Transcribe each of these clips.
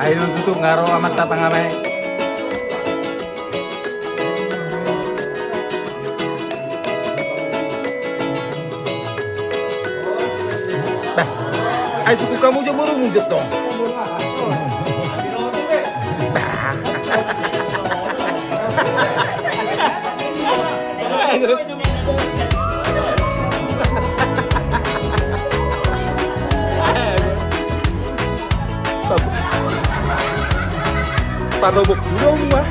Ayo tutup ngaro amat tapang amai. Dah. Ayo suku kamu je baru mujud dong. Pagabok dong mah.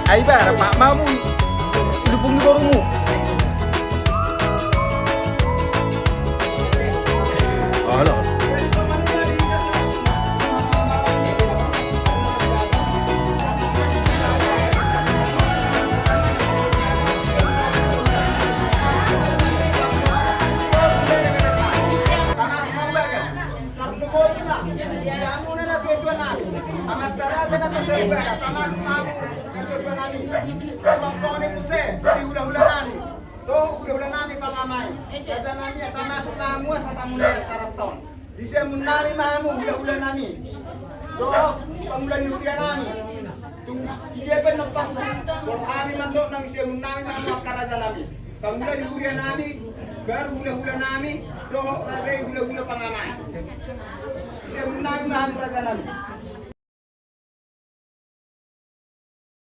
Ay ba, Pak Mamu, dukung di barumu. Halo. Bisa menami mamu ulah nami. Do pamulan nuria nami. Tung dia kan nampak kalau kami mandok nang sia menami mamu karaja nami. Pamulan nuria nami baru ulah nami do raja ulah pangamai. Sia menami mamu raja nami.